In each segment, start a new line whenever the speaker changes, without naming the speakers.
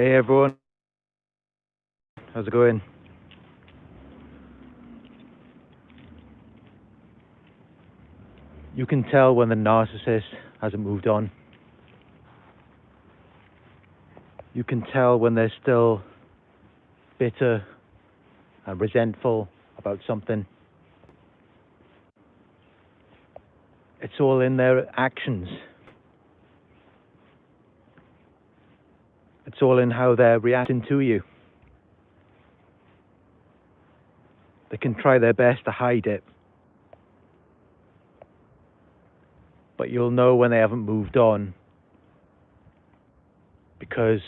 Hey everyone, how's it going? You can tell when the narcissist hasn't moved on. You can tell when they're still bitter and resentful about something. It's all in their actions. It's all in how they're reacting to you. They can try their best to hide it, but you'll know when they haven't moved on because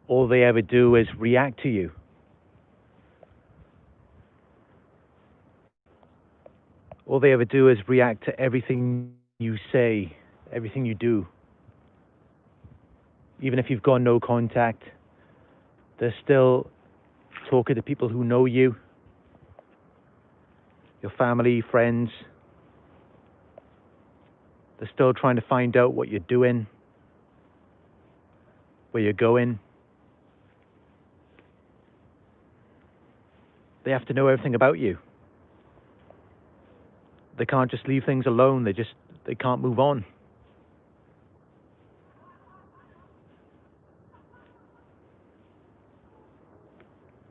all they ever do is react to you. All they ever do is react to everything you say, everything you do. Even if you've got no contact, they're still talking to people who know you, your family, friends. They're still trying to find out what you're doing, where you're going. They have to know everything about you. They can't just leave things alone. They can't move on.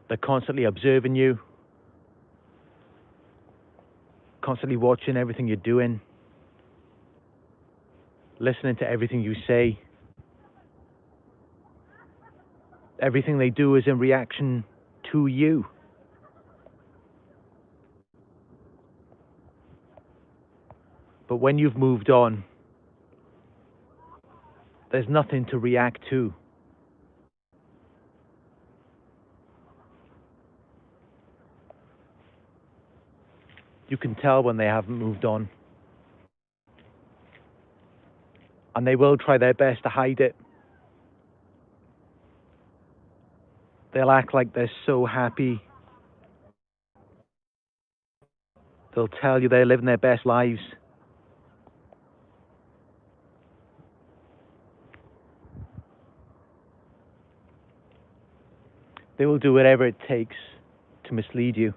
They're constantly observing you, constantly watching everything you're doing, listening to everything you say. Everything they do is in reaction to you. But when you've moved on, there's nothing to react to. You can tell when they haven't moved on. And they will try their best to hide it. They'll act like they're so happy. They'll tell you they're living their best lives. They will do whatever it takes to mislead you,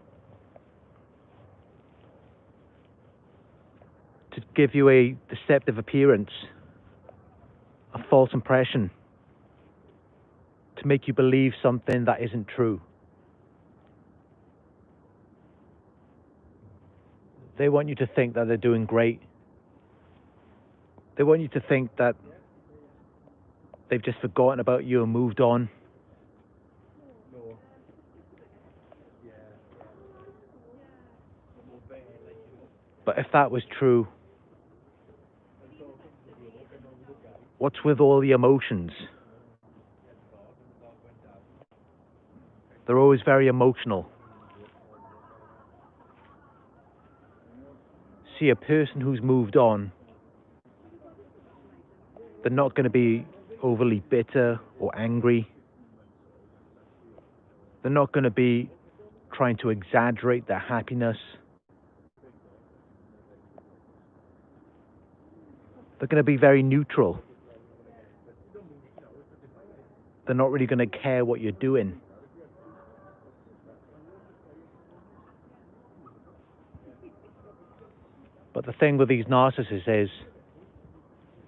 to give you a deceptive appearance, a false impression, to make you believe something that isn't true. They want you to think that they're doing great. They want you to think that they've just forgotten about you and moved on. But if that was true, what's with all the emotions? They're always very emotional. See, a person who's moved on, they're not going to be overly bitter or angry. They're not going to be trying to exaggerate their happiness. They're going to be very neutral. They're not really going to care what you're doing. But the thing with these narcissists is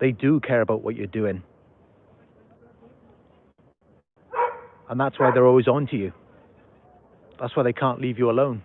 they do care about what you're doing. And that's why they're always on to you. That's why they can't leave you alone.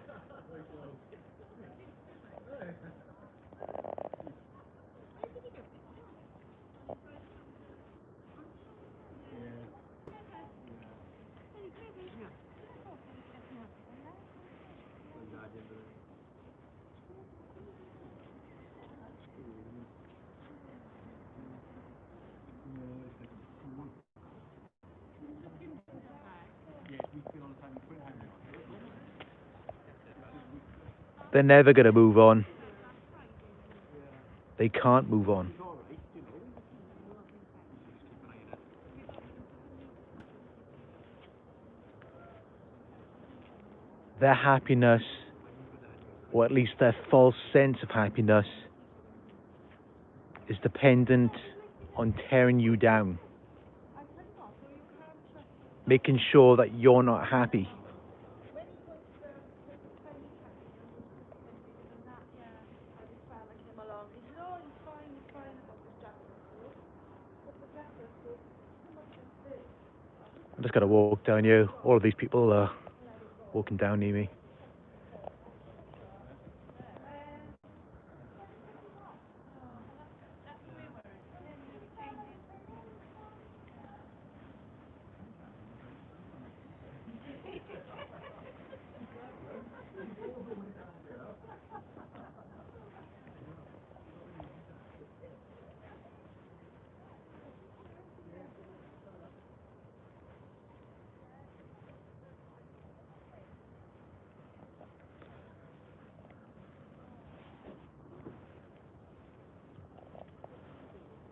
They're never going to move on. They can't move on. Their happiness, or at least their false sense of happiness, is dependent on tearing you down. making sure that you're not happy. I'm just gonna walk down here. All of these people are walking down near me.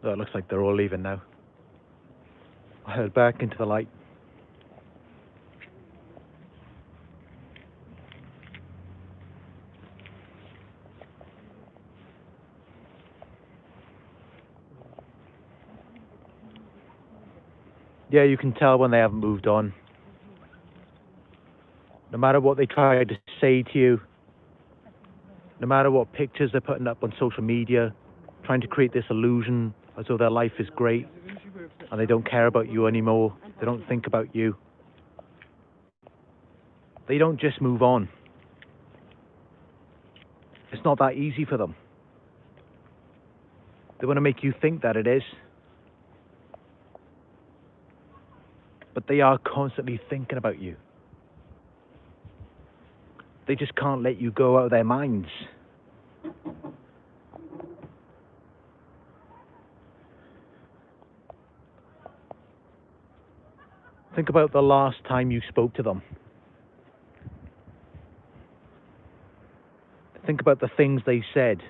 Oh, it looks like they're all leaving now. I head back into the light. Yeah, you can tell when they haven't moved on. No matter what they try to say to you, no matter what pictures they're putting up on social media, trying to create this illusion as though their life is great and they don't care about you anymore, they don't think about you. They don't just move on. It's not that easy for them. They want to make you think that it is. But they are constantly thinking about you. They just can't let you go out of their minds. Think about the last time you spoke to them. Think about the things they said,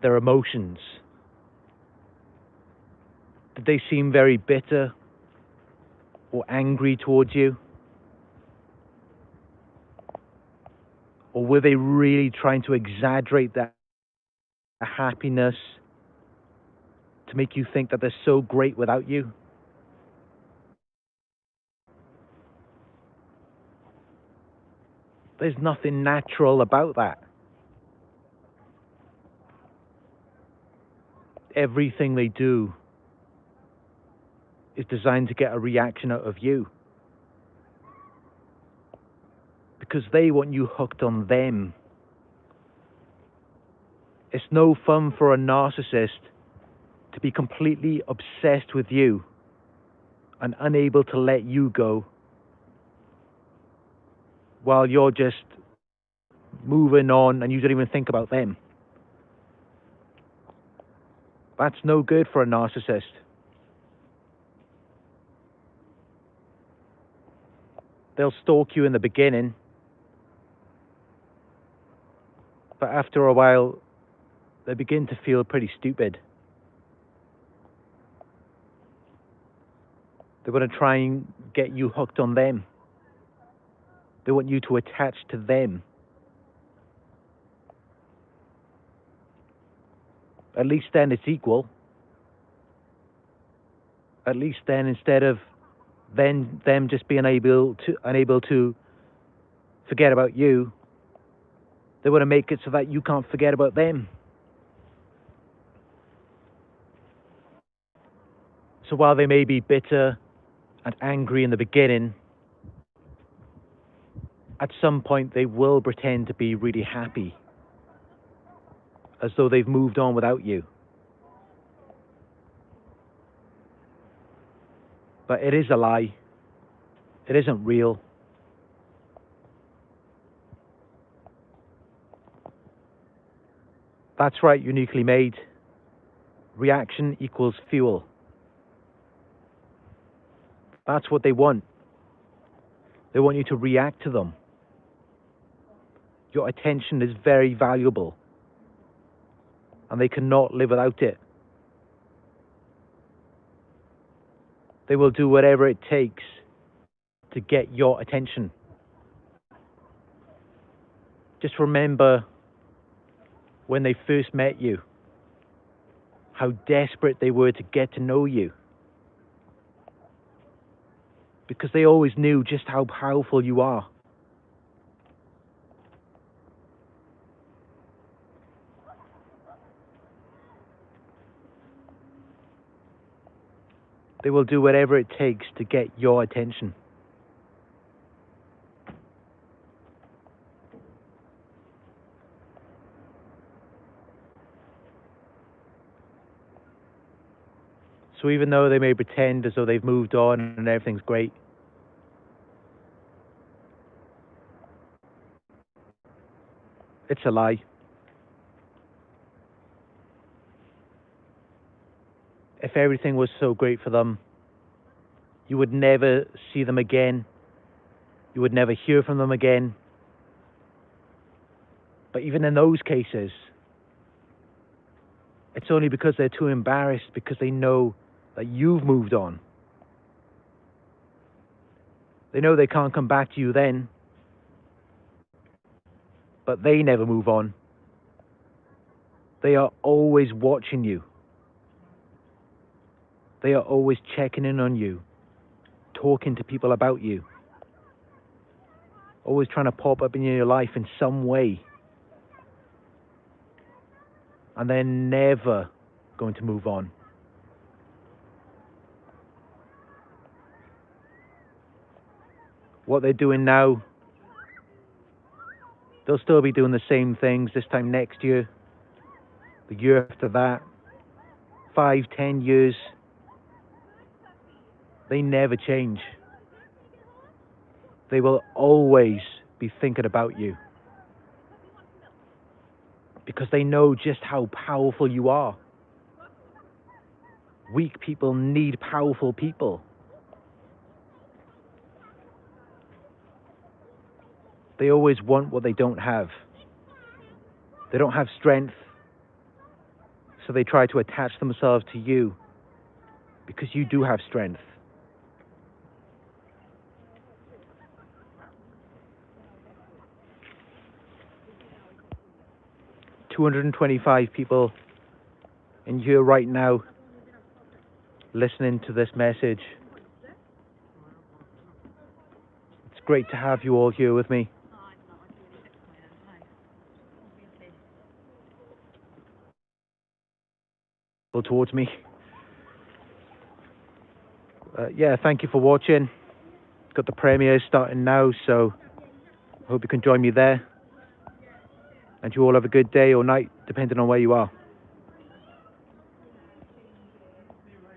their emotions. Did they seem very bitter or angry towards you? Or were they really trying to exaggerate their happiness to make you think that they're so great without you? There's nothing natural about that. Everything they do is designed to get a reaction out of you. Because they want you hooked on them. It's no fun for a narcissist to be completely obsessed with you and unable to let you go while you're just moving on and you don't even think about them. That's no good for a narcissist. They'll stalk you in the beginning, but after a while, they begin to feel pretty stupid. They want to try and get you hooked on them. They want you to attach to them. At least then it's equal. At least then, instead of them just being unable to forget about you, they want to make it so that you can't forget about them. So while they may be bitter and angry in the beginning, at some point they will pretend to be really happy, as though they've moved on without you. But it is a lie. It isn't real. That's right, uniquely made. Reaction equals fuel. That's what they want. They want you to react to them. Your attention is very valuable, and they cannot live without it. They will do whatever it takes to get your attention. Just remember when they first met you, how desperate they were to get to know you. because they always knew just how powerful you are. They will do whatever it takes to get your attention. So even though they may pretend as though they've moved on and everything's great, it's a lie. If everything was so great for them, you would never see them again. You would never hear from them again. But even in those cases, it's only because they're too embarrassed, because they know that you've moved on. They know they can't come back to you then, but they never move on. They are always watching you. They are always checking in on you, talking to people about you, always trying to pop up in your life in some way. And they're never going to move on. What they're doing now, they'll still be doing the same things this time next year, the year after that, 5, 10 years. They never change. They will always be thinking about you, because they know just how powerful you are. Weak people need powerful people. They always want what they don't have. They don't have strength, so they try to attach themselves to you because you do have strength. $225 people in here right now listening to this message. It's great to have you all here with me. Towards me. Yeah, thank you for watching. Got the premiere starting now, so I hope you can join me there. And you all have a good day or night, depending on where you are.